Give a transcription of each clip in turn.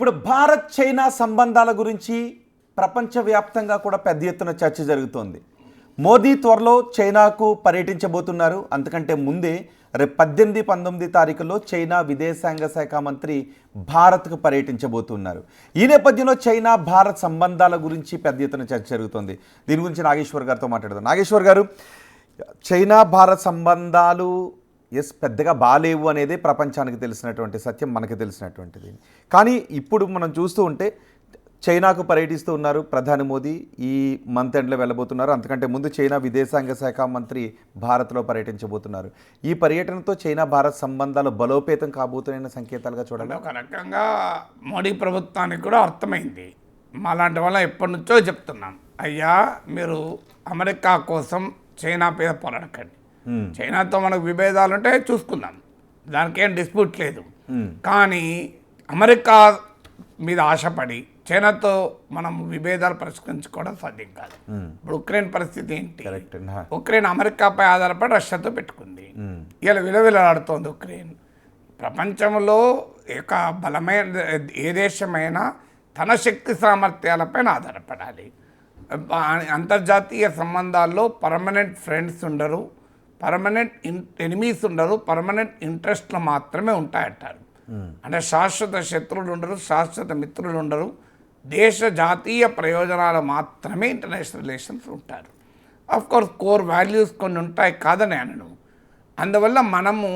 ఇప్పుడు భారత్ చైనా సంబంధాల గురించి ప్రపంచవ్యాప్తంగా కూడా పెద్ద ఎత్తున చర్చ జరుగుతోంది. మోదీ త్వరలో చైనాకు పర్యటించబోతున్నారు. అంతకంటే ముందే రేపు 18-19 తారీఖుల్లో చైనా విదేశాంగ శాఖ మంత్రి భారత్కు పర్యటించబోతున్నారు. ఈ నేపథ్యంలో చైనా భారత్ సంబంధాల గురించి పెద్ద ఎత్తున చర్చ జరుగుతోంది. దీని గురించి నాగేశ్వర్ గారితో మాట్లాడదాం. నాగేశ్వర్ గారు, చైనా భారత్ సంబంధాలు పెద్దగా బాలేవు అనేది ప్రపంచానికి తెలిసినటువంటి సత్యం, మనకి తెలిసినటువంటిది. కానీ ఇప్పుడు మనం చూస్తూ ఉంటే చైనాకు పర్యటిస్తూ ఉన్నారు ప్రధాని మోదీ. ఈ మంత్ ఎండ్లో వెళ్ళబోతున్నారు. అంతకంటే ముందు చైనా విదేశాంగ శాఖ మంత్రి భారత్లో పర్యటించబోతున్నారు. ఈ పర్యటనతో చైనా భారత్ సంబంధాలు బలోపేతం కాబోతున్న సంకేతాలుగా చూడాలి. ఒక రకంగా మోడీ ప్రభుత్వానికి కూడా అర్థమైంది. మాలాంటి వల్ల ఎప్పటి నుంచో చెప్తున్నాం, అయ్యా మీరు అమెరికా కోసం చైనా మీద పోరాడకండి. చైనాతో మనకు విభేదాలు ఉంటే చూసుకుందాం, దానికి ఏం డిస్ప్యూట్ లేదు. కానీ అమెరికా మీద ఆశపడి చైనాతో మనం విభేదాలు పరిష్కరించుకోవడం సాధ్యం కాదు. ఇప్పుడు ఉక్రెయిన్ పరిస్థితి ఏంటి? ఉక్రెయిన్ అమెరికాపై ఆధారపడి రష్యాతో పెట్టుకుంది. ఇలా విలవిలాడుతోంది ఉక్రెయిన్. ప్రపంచంలో ఒక బలమైన ఏ దేశమైనా తన శక్తి సామర్థ్యాలపైన ఆధారపడాలి. అంతర్జాతీయ సంబంధాల్లో పర్మనెంట్ ఫ్రెండ్స్ ఉండరు, పర్మనెంట్ ఎనిమీస్ ఉండరు, పర్మనెంట్ ఇంట్రెస్ట్లు మాత్రమే ఉంటాయంటారు. అంటే శాశ్వత శత్రువులు ఉండరు, శాశ్వత మిత్రులు ఉండరు. దేశ జాతీయ ప్రయోజనాలు మాత్రమే ఇంటర్నేషనల్ రిలేషన్స్ ఉంటారు. కోర్స్ కోర్ వాల్యూస్ కొన్ని ఉంటాయి, కాదని అనను. అందువల్ల మనము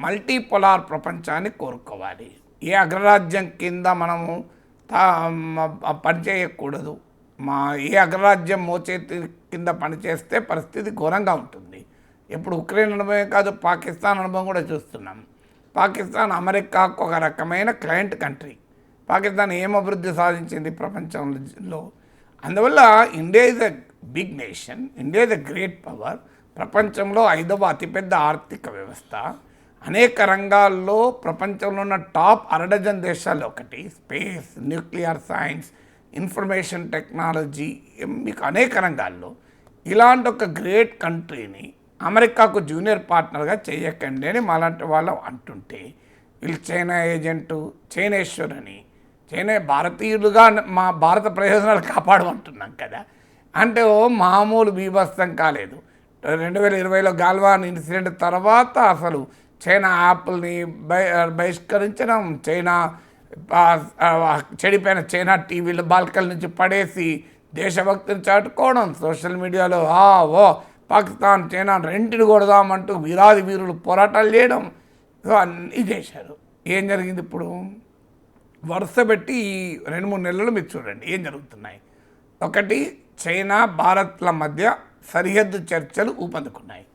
మల్టీపోలార్ ప్రపంచాన్ని కోరుకోవాలి. ఏ అగ్రరాజ్యం కింద మనము పనిచేయకూడదు. ఏ అగ్రరాజ్యం మోచేతి కింద పనిచేస్తే పరిస్థితి ఘోరంగా ఉంటుంది. ఇప్పుడు ఉక్రెయిన్ అనుభవం కాదు, పాకిస్తాన్ అనుభవం కూడా చూస్తున్నాం. పాకిస్తాన్ అమెరికాకు ఒక రకమైన క్లయింట్ కంట్రీ. పాకిస్తాన్ ఏం అభివృద్ధి సాధించింది ప్రపంచంలో? అందువల్ల India is a big nation, India is a great power. ప్రపంచంలో 5వ అతిపెద్ద ఆర్థిక వ్యవస్థ. అనేక రంగాల్లో ప్రపంచంలో ఉన్న టాప్ 12 దేశాల్లో ఒకటి. Space, nuclear science, information technology, మీకు అనేక రంగాల్లో ఇలాంటి ఒక గ్రేట్ కంట్రీని అమెరికాకు జూనియర్ పార్ట్నర్గా చేయకండి అని మాలాంటి వాళ్ళు అంటుంటే, వీళ్ళు చైనా ఏజెంటు, చైనేశ్వర్ అని, చైనా భారతీయులుగా మా భారత ప్రయోజనాలు కాపాడమంటున్నాం కదా. అంటే మామూలు బీభత్సం కాలేదు. 2020లో గాల్వాన్ ఇన్సిడెంట్ తర్వాత అసలు చైనా యాప్ల్ని బహిష్కరించడం, చైనా చెడిపోయిన చైనా టీవీలు బాల్కల్ నుంచి పడేసి దేశభక్తిని చాటుకోవడం, సోషల్ మీడియాలో పాకిస్తాన్ చైనా రెంటిని కొడదామంటూ వీరాది వీరులు పోరాటాలు చేయడం, అన్నీ చేశారు. ఏం జరిగింది? ఇప్పుడు వరుస పెట్టి ఈ 2-3 నెలలు మీరు చూడండి ఏం జరుగుతున్నాయి. ఒకటి, చైనా భారత్ల మధ్య సరిహద్దు చర్చలు ఊపందుకున్నాయి.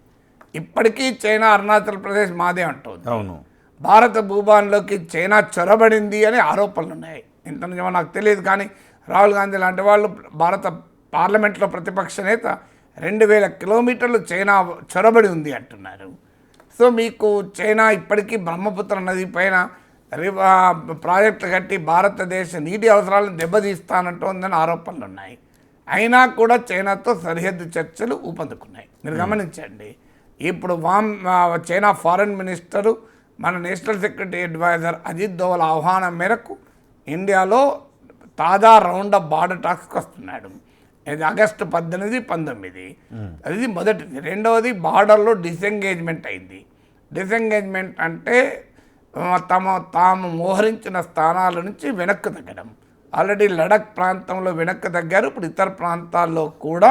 ఇప్పటికీ చైనా అరుణాచల్ ప్రదేశ్ మాదే అంటుంది. అవును, భారత భూభాగంలోకి చైనా చొరబడింది అనే ఆరోపణలు ఉన్నాయి. ఇంత నిజమో నాకు తెలియదు, కానీ రాహుల్ గాంధీ లాంటి వాళ్ళు భారత పార్లమెంట్లో ప్రతిపక్ష నేత 2000 కిలోమీటర్లు చైనా చొరబడి ఉంది అంటున్నారు. సో మీకు చైనా ఇప్పటికీ బ్రహ్మపుత్ర నది పైన ప్రాజెక్టులు కట్టి భారతదేశ నీటి అవసరాలను దెబ్బతీస్తానంటోందని ఆరోపణలు ఉన్నాయి. అయినా కూడా చైనాతో సరిహద్దు చర్చలు ఊపందుకున్నాయి. మీరు గమనించండి. ఇప్పుడు చైనా ఫారెన్ మినిస్టరు, మన national security adviser Ajit Doval ఆహ్వానం మేరకు ఇండియాలో తాజా రౌండ్ ఆఫ్ బార్డర్ టాక్స్కి వస్తున్నాడు. ఇది ఆగస్టు 18-19. అది మొదటిది. రెండవది, బార్డర్లో డిసెంగేజ్మెంట్ అయింది. డిసెంగేజ్మెంట్ అంటే తాము మోహరించిన స్థానాల నుంచి వెనక్కు తగ్గడం. ఆల్రెడీ లడక్ ప్రాంతంలో వెనక్కు తగ్గారు, ఇప్పుడు ఇతర ప్రాంతాల్లో కూడా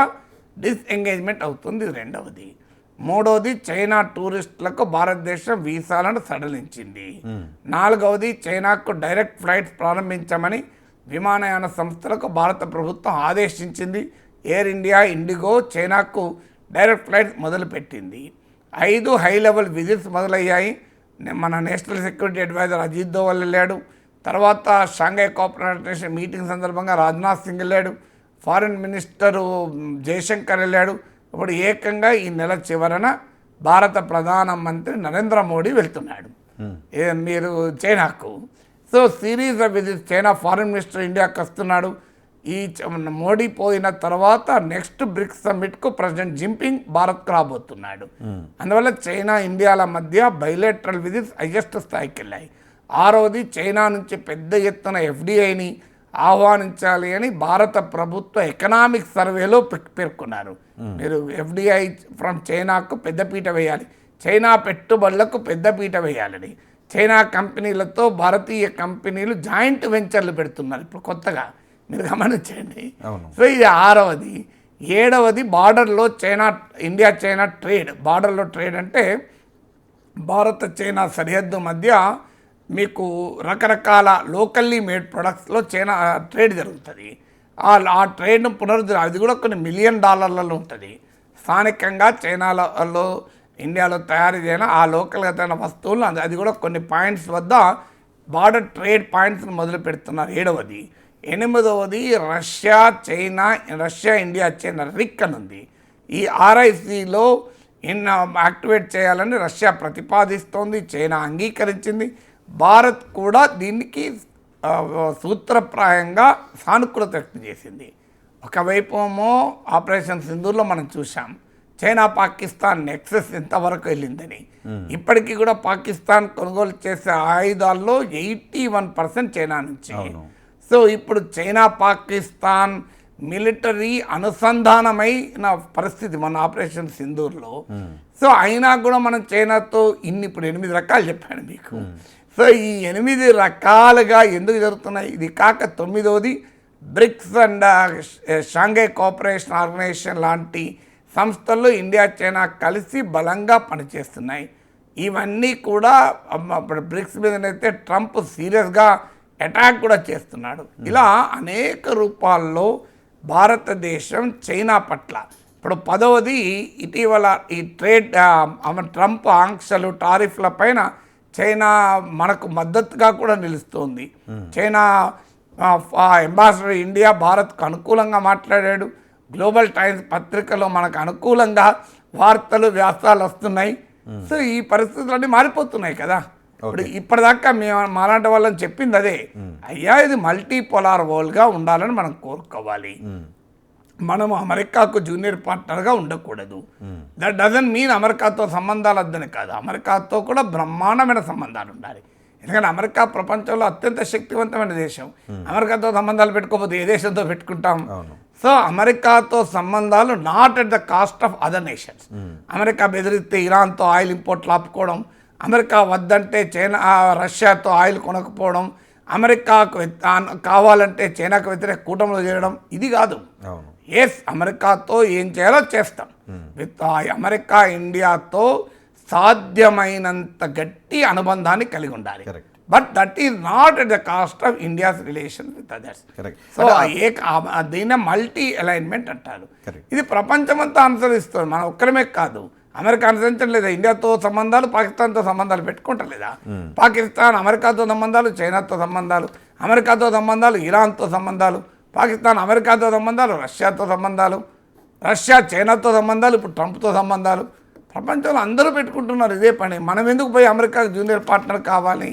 డిసెంగేజ్మెంట్ అవుతుంది. రెండవది. మూడవది, చైనా టూరిస్టులకు భారతదేశం వీసాలను సడలించింది. నాలుగవది, చైనాకు డైరెక్ట్ ఫ్లైట్స్ ప్రారంభించమని విమానయాన సంస్థలకు భారత ప్రభుత్వం ఆదేశించింది. ఎయిర్ ఇండియా, ఇండిగో చైనాకు డైరెక్ట్ ఫ్లైట్స్ మొదలుపెట్టింది. 5 హై లెవెల్ విజిట్స్ మొదలయ్యాయి. మన national security adviser Ajit Doval వెళ్ళాడు. తర్వాత షాంఘై కోఆపరేషన్ మీటింగ్ సందర్భంగా రాజ్నాథ్ సింగ్ వెళ్ళాడు. ఫారిన్ మినిస్టరు జయశంకర్ వెళ్ళాడు. ఇప్పుడు ఏకంగా ఈ నెల చివరన భారత ప్రధానమంత్రి నరేంద్ర మోడీ వెళ్తున్నాడు మీరు చైనాకు. So series of visits. China foreign minister ఇండియాకి వస్తున్నాడు. ఈ మోడీ పోయిన తర్వాత నెక్స్ట్ బ్రిక్స్ సమ్మిట్కు ప్రెసిడెంట్ జిన్పింగ్ భారత్కు రాబోతున్నాడు. అందువల్ల చైనా ఇండియాల మధ్య బైలేటరల్ విజిట్స్ హైయెస్ట్ స్థాయికి వెళ్ళాయి. ఆరవది చైనా నుంచి పెద్ద ఎత్తున ఎఫ్డిఐని ఆహ్వానించాలి అని భారత ప్రభుత్వ ఎకనామిక్ సర్వేలో పేర్కొన్నారు. మీరు ఎఫ్డిఐ ఫ్రమ్ చైనాకు పెద్దపీట వేయాలి, చైనా పెట్టుబడులకు పెద్దపీట వేయాలని. చైనా కంపెనీలతో భారతీయ కంపెనీలు జాయింట్ వెంచర్లు పెడుతున్నారు ఇప్పుడు కొత్తగా, మీరు గమనించండి. సో ఇది ఆరవది. ఏడవది బార్డర్లో ఇండియా చైనా ట్రేడ్. బార్డర్లో ట్రేడ్ అంటే భారత చైనా సరిహద్దు మధ్య మీకు రకరకాల లోకల్లీ మేడ్ ప్రొడక్ట్స్లో చైనా ట్రేడ్ జరుగుతుంది. ఆ ట్రేడ్ను అది కూడా కొన్ని $1 మిలియన్ ఉంటుంది. స్థానికంగా చైనాలో ఇండియాలో తయారు చేయన ఆ లోకల్గా తన వస్తువులు అది కూడా కొన్ని పాయింట్స్ వద్ద బార్డర్ ట్రేడ్ పాయింట్స్ని మొదలు పెడుతున్నారు. ఏడవది. ఎనిమిదవది రష్యా ఇండియా చైనా రిక్ అని ఉంది. ఈ RICలో యాక్టివేట్ చేయాలని రష్యా ప్రతిపాదిస్తోంది, చైనా అంగీకరించింది. భారత్ కూడా దీనికి సూత్రప్రాయంగా సానుకూలత వ్యక్తం చేసింది. ఒకవైపు ఏమో ఆపరేషన్ సింధూర్లో మనం చూసాం చైనా పాకిస్తాన్ నెక్సెస్ ఎంతవరకు వెళ్ళిందని. ఇప్పటికీ కూడా పాకిస్తాన్ కొనుగోలు చేసే ఆయుధాల్లో 81% చైనా నుంచి. సో ఇప్పుడు చైనా పాకిస్తాన్ మిలిటరీ అనుసంధానమైన పరిస్థితి మన ఆపరేషన్ సింధూర్లో. సో అయినా కూడా మనం చైనాతో ఇప్పుడు 8 రకాలు చెప్పాను మీకు. సో ఈ 8 రకాలుగా ఎందుకు జరుగుతున్నాయి? ఇది కాక 9వది BRICS and Shanghai cooperation organisation లాంటి సంస్థల్లో ఇండియా చైనా కలిసి బలంగా పనిచేస్తున్నాయి. ఇవన్నీ కూడా బ్రిక్స్ మీదనైతే ట్రంప్ సీరియస్గా అటాక్ కూడా చేస్తున్నాడు. ఇలా అనేక రూపాల్లో భారతదేశం చైనా పట్ల. ఇప్పుడు 10వది ఇటీవల ఈ ట్రేడ్ ట్రంప్ ఆంక్షలు టారిఫ్ల పైన చైనా మనకు మద్దతుగా కూడా నిలుస్తోంది. చైనా అంబాసిడర్ ఇండియా భారత్కు అనుకూలంగా మాట్లాడాడు. గ్లోబల్ టైమ్స్ పత్రికలో మనకు అనుకూలంగా వార్తలు వ్యాసాలు వస్తున్నాయి. సో ఈ పరిస్థితులన్నీ మారిపోతున్నాయి కదా. ఇప్పుడు ఇప్పటిదాకా మేము మాలాంటి వాళ్ళని చెప్పింది అదే, అయ్యా ఇది మల్టీపోలార్ వరల్డ్గా ఉండాలని మనం కోరుకోవాలి. మనము అమెరికాకు జూనియర్ పార్ట్నర్గా ఉండకూడదు. దట్ డజంట్ మీన్ అమెరికాతో సంబంధాలు వద్దని కాదు, అమెరికాతో కూడా బ్రహ్మాండమైన సంబంధాలు ఉండాలి. ఎందుకంటే అమెరికా ప్రపంచంలో అత్యంత శక్తివంతమైన దేశం. అమెరికాతో సంబంధాలు పెట్టుకోకపోతే ఏ దేశంతో పెట్టుకుంటాం? సో అమెరికాతో సంబంధాలు not at the cost of other nations. America బెదిరిస్తే ఇరాన్తో ఆయిల్ ఇంపోర్ట్లు ఆపుకోవడం, అమెరికా వద్దంటే రష్యాతో ఆయిల్ కొనకపోవడం, అమెరికాకు కావాలంటే చైనాకు వ్యతిరేక కూటమిలో చేయడం, ఇది కాదు. అమెరికాతో ఏం చేయాలో చేస్తాం. విత్ అమెరికా ఇండియాతో సాధ్యమైనంత గట్టి అనుబంధాన్ని కలిగి ఉండాలి. But that is not at the cost of India's relation with others. So దీన్నే మల్టీ అలైన్మెంట్ అంటారు. ఇది ప్రపంచమంతా అనుసరిస్తుంది, మనం ఒక్కరమే కాదు. అమెరికా అనుసరించడం లేదా? ఇండియాతో సంబంధాలు, పాకిస్తాన్తో సంబంధాలు పెట్టుకుంటలేదా? పాకిస్తాన్ అమెరికాతో సంబంధాలు, చైనాతో సంబంధాలు, అమెరికాతో సంబంధాలు, ఇరాన్తో సంబంధాలు, పాకిస్తాన్ అమెరికాతో సంబంధాలు, రష్యాతో సంబంధాలు, రష్యా చైనాతో సంబంధాలు, ఇప్పుడు ట్రంప్తో సంబంధాలు. ప్రపంచంలో అందరూ పెట్టుకుంటున్నారు ఇదే పని. మనం ఎందుకు పోయి అమెరికాకు జూనియర్ పార్ట్నర్ కావాలి?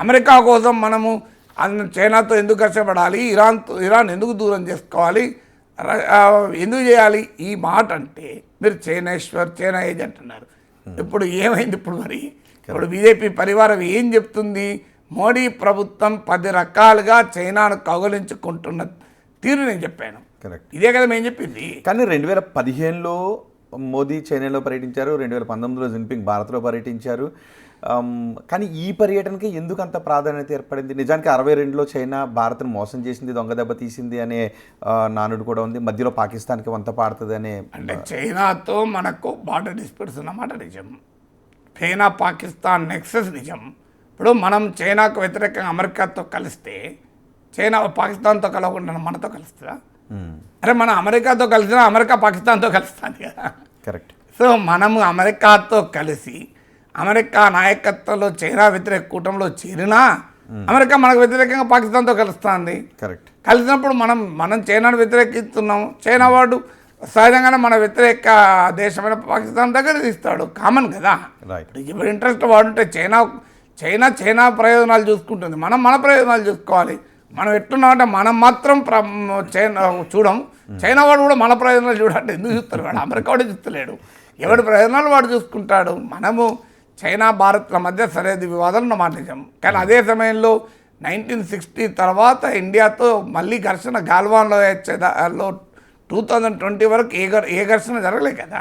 అమెరికా కోసం మనము చైనాతో ఎందుకు కష్టపడాలి? ఇరాన్ ఎందుకు దూరం చేసుకోవాలి? ఎందుకు చేయాలి ఈ మాట? అంటే మీరు చైనా ఏజ్ అంటున్నారు. ఇప్పుడు ఏమైంది? ఇప్పుడు మరి ఇప్పుడు బీజేపీ పరివారం ఏం చెప్తుంది? మోడీ ప్రభుత్వం 10 రకాలుగా చైనాను కౌగలించుకుంటున్న తీరు నేను చెప్పాను. ఇదే కదా మేము చెప్పింది. కానీ 2015లో మోదీ చైనాలో పర్యటించారు, 2019లో జిన్పింగ్ భారత్లో పర్యటించారు. కానీ ఈ పర్యటనకి ఎందుకు అంత ప్రాధాన్యత ఏర్పడింది? నిజానికి 62లో చైనా భారత్ను మోసం చేసింది, దొంగ దెబ్బ తీసింది అనే నానుడు కూడా ఉంది. మధ్యలో పాకిస్తాన్కి వంత పాడుతుంది అనే. అంటే చైనాతో మనకు బార్డర్ డిస్ప్యూట్స్ ఉన్నమాట నిజం. చైనా పాకిస్తాన్ నెక్సెస్ నిజం. ఇప్పుడు మనం చైనాకు వ్యతిరేకంగా అమెరికాతో కలిస్తే చైనా పాకిస్తాన్తో కలవకుండా మనతో కలుస్తుందా? అరే మనం అమెరికాతో కలిసినా అమెరికా పాకిస్తాన్తో కలుస్తుంది కదా. కరెక్ట్. సో మనము అమెరికాతో కలిసి అమెరికా నాయకత్వంలో చైనా వ్యతిరేక కూటమిలో చేరినా అమెరికా మనకు వ్యతిరేకంగా పాకిస్తాన్తో కలుస్తుంది. కరెక్ట్. కలిసినప్పుడు మనం చైనాను వ్యతిరేకిస్తున్నాం, చైనా వాడు సహజంగానే మన వ్యతిరేక దేశమైన పాకిస్తాన్ దగ్గర తీస్తాడు. కామన్ కదా. ఇప్పుడు ఇంట్రెస్ట్ వాడుంటే చైనా ప్రయోజనాలు చూసుకుంటుంది, మనం మన ప్రయోజనాలు చూసుకోవాలి. మనం ఎట్టున్నామంటే మనం మాత్రం చైనా చూడం, చైనా వాడు కూడా మన ప్రయోజనాలు చూడాలంటే ఎందుకు చూస్తారు? వాడు అమెరికా వాడే చూస్తలేడు, ఎవడి ప్రయోజనాలు వాడు చూసుకుంటాడు. మనము చైనా భారత్ల మధ్య సరిహద్దు వివాదాలు ఉన్నమాట నిజం. కానీ అదే సమయంలో 1960 తర్వాత ఇండియాతో మళ్ళీ ఘర్షణ గాల్వాన్లో వచ్చేదాలో 2020 వరకు ఏ ఘర్షణ జరగలే కదా.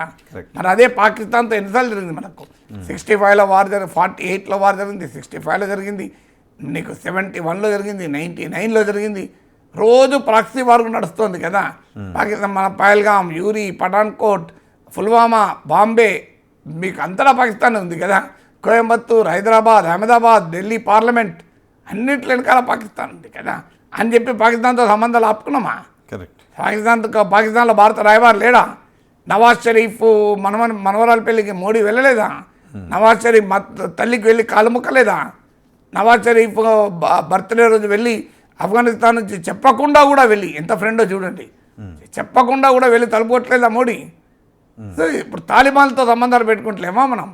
మరి అదే పాకిస్తాన్తో ఎన్నిసార్లు జరిగింది మనకు? 65లో వార్ జరిగింది, 48లో వార్ జరిగింది, 65లో జరిగింది, నీకు 71లో జరిగింది, 99లో జరిగింది. రోజు ప్రాక్సీ వార్ నడుస్తుంది కదా. పాకిస్తాన్ మన పహల్గామ్, యూరి, పఠాన్కోట్, పుల్వామా, బాంబే, మీకు అంతటా పాకిస్తాన్ ఉంది కదా. కోయంబత్తూర్, హైదరాబాద్, అహ్మదాబాద్, ఢిల్లీ పార్లమెంట్ అన్నింటి వెనకాల పాకిస్తాన్ ఉంది కదా అని చెప్పి పాకిస్తాన్తో సంబంధాలు ఆపుకున్నామా? కరెక్ట్. పాకిస్తాన్లో భారత రాయబారి లేడా? నవాజ్ షరీఫ్ మనవరాల పెళ్ళికి మోడీ వెళ్ళలేదా? నవాజ్ షరీఫ్ తల్లికి వెళ్ళి కాలు ముక్కలేదా? నవాజ్ షరీఫ్ బర్త్డే రోజు వెళ్ళి ఆఫ్ఘనిస్తాన్ నుంచి చెప్పకుండా కూడా వెళ్ళి, ఎంత ఫ్రెండో చూడండి, చెప్పకుండా కూడా వెళ్ళి తలుపుకోవట్లేదా మోడీ? సో ఇప్పుడు తాలిబాన్లతో సంబంధాలు పెట్టుకుంటలేమా మనం?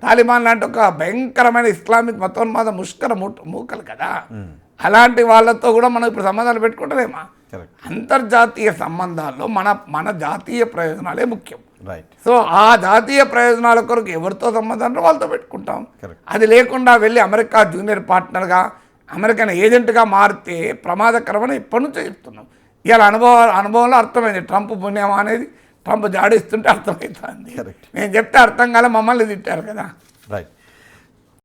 తాలిబాన్ లాంటి ఒక భయంకరమైన ఇస్లామిక్ మతోన్మాద ముష్కర మూకలు కదా, అలాంటి వాళ్ళతో కూడా మనం ఇప్పుడు సంబంధాలు పెట్టుకుంటలేమా? అంతర్జాతీయ సంబంధాల్లో మన జాతీయ ప్రయోజనాలే ముఖ్యం. సో ఆ జాతీయ ప్రయోజనాల కొరకు ఎవరితో సంబంధాలు వాళ్ళతో పెట్టుకుంటాం. అది లేకుండా వెళ్ళి అమెరికా జూనియర్ పార్ట్నర్గా, అమెరికన్ ఏజెంట్గా మారితే ప్రమాదకరమని ఇప్పటి నుంచో చెప్తున్నాం. ఇవాళ అనుభవంలో అర్థమైంది ట్రంప్ పుణ్యమా అనేది. ట్రంప్ జాడిస్తుంటే అర్థమవుతుంది. నేను చెప్తే అర్థం కాలే, మమ్మల్ని తిట్టారు కదా. రైట్.